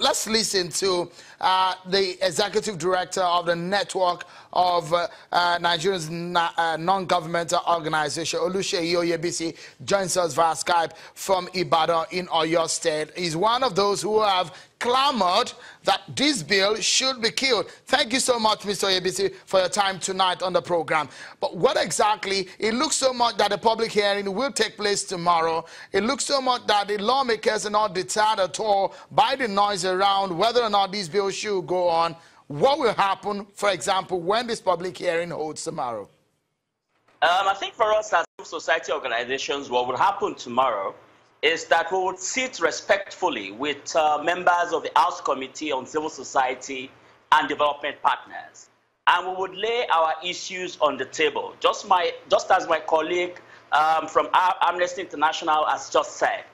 let's listen to the executive director of the network of Nigeria's non-governmental organization, Oluseyi Oyebisi, joins us via Skype from Ibadan in Oyo State. He's one of those who have clamored that this bill should be killed. Thank you so much, Mr. Oyebisi, for your time tonight on the program. But what exactly, it looks so much that the public hearing will take place tomorrow. It looks so much that the lawmakers are not deterred at all by the noise around whether or not this bill should go on. What will happen, for example, when this public hearing holds tomorrow? I think for us as civil society organizations, what will happen tomorrow is that we would sit respectfully with members of the House Committee on Civil Society and Development Partners. And we would lay our issues on the table, just as my colleague from Amnesty International has just said.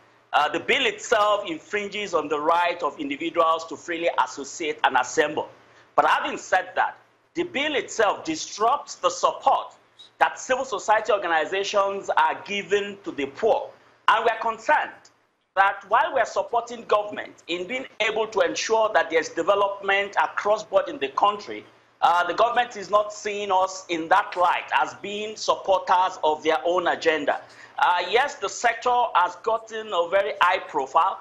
The bill itself infringes on the right of individuals to freely associate and assemble. But having said that, the bill itself disrupts the support that civil society organizations are giving to the poor. And we are concerned that while we are supporting government in being able to ensure that there's development across board in the country, the government is not seeing us in that light as being supporters of their own agenda. Yes, the sector has gotten a very high profile,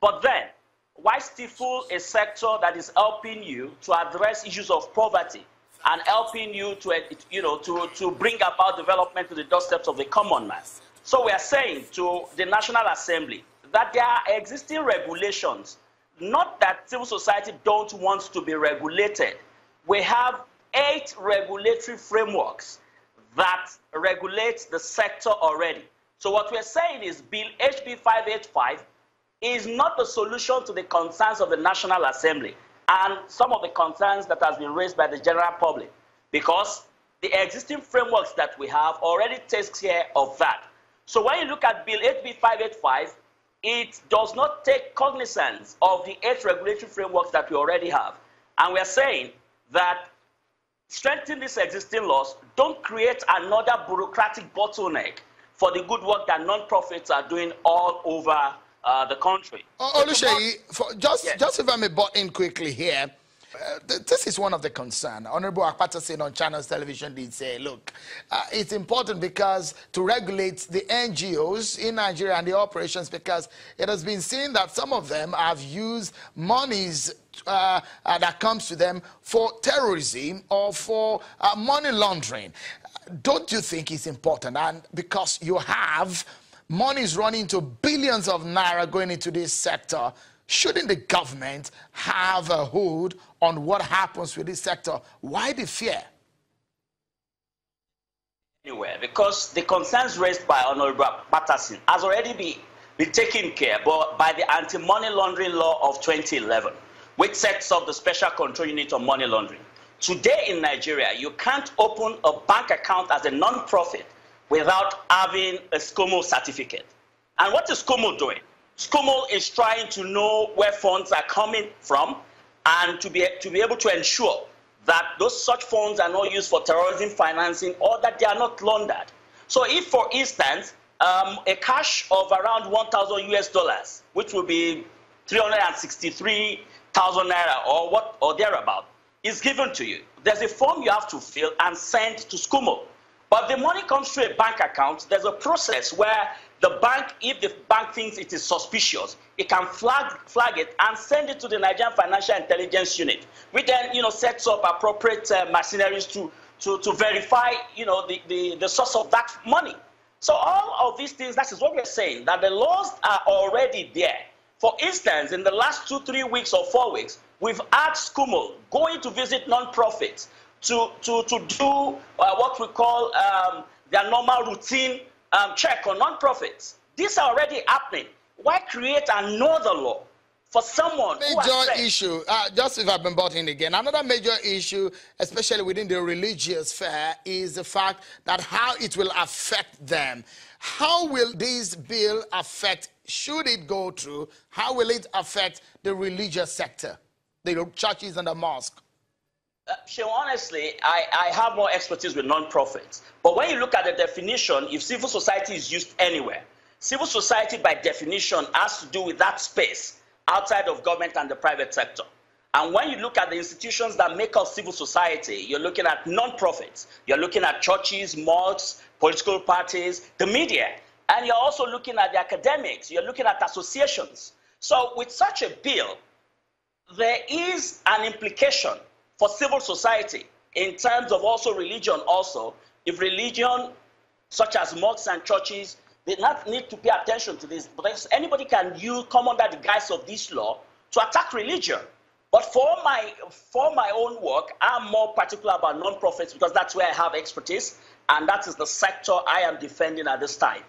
but then why stifle a sector that is helping you to address issues of poverty and helping you to bring about development to the doorsteps of the common man? So we are saying to the National Assembly that there are existing regulations, not that civil society don't want to be regulated. We have 8 regulatory frameworks that regulate the sector already. So what we're saying is Bill HB 585 is not the solution to the concerns of the National Assembly and some of the concerns that has been raised by the general public, because the existing frameworks that we have already takes care of that. So when you look at Bill HB 585, it does not take cognizance of the 8 regulatory frameworks that we already have. And we are saying that strengthening these existing laws don't create another bureaucratic bottleneck for the good work that non-profits are doing all over the country. Oluseyi, just if I may butt in quickly here, this is one of the concerns. Honorable Akpata on Channels Television did say, look, it's important because to regulate the NGOs in Nigeria and the operations, because it has been seen that some of them have used monies that comes to them for terrorism or for money laundering. Don't you think it's important? And because you have monies running to billions of naira going into this sector, shouldn't the government have a hold on what happens with this sector? Why the fear? Anywhere, because the concerns raised by Honorable Patterson has already been taken care of by the Anti-Money Laundering Law of 2011, which sets up the Special Control Unit on Money Laundering. Today in Nigeria, you can't open a bank account as a non-profit without having a SCOMO certificate. And what is SCOMO doing? SCOMO is trying to know where funds are coming from and to be able to ensure that those such funds are not used for terrorism financing or that they are not laundered. So if, for instance, a cash of around $1,000 US, which will be 363,000 naira or thereabout, is given to you, there's a form you have to fill and send to SCOMO. But the money comes through a bank account. There's a process where the bank, if the bank thinks it is suspicious, it can flag it and send it to the Nigerian Financial Intelligence Unit, which then sets up appropriate machineries to verify the source of that money. So all of these things, that is what we're saying, that the laws are already there. For instance, in the last 2-3 weeks or 4 weeks, we've had SCOMO going to visit non-profits to do what we call their normal routine check on non-profits. These are already happening. Why create another law for someone who has said... issue, just if I've been brought in again, another major issue, especially within the religious sphere, is the fact that how it will affect them. How will this bill affect, should it go through, how will it affect the religious sector, the churches and the mosque? Honestly, I have more expertise with non-profits. But when you look at the definition, if civil society is used anywhere, civil society by definition has to do with that space outside of government and the private sector. And when you look at the institutions that make up civil society, you're looking at non-profits, you're looking at churches, mosques, political parties, the media, and you're also looking at the academics, you're looking at associations. So with such a bill, there is an implication for civil society in terms of also religion also. If religion, such as mosques and churches, they not need to pay attention to this, because anybody can come under the guise of this law to attack religion. But for my own work, I'm more particular about non-profits because that's where I have expertise, and that is the sector I am defending at this time.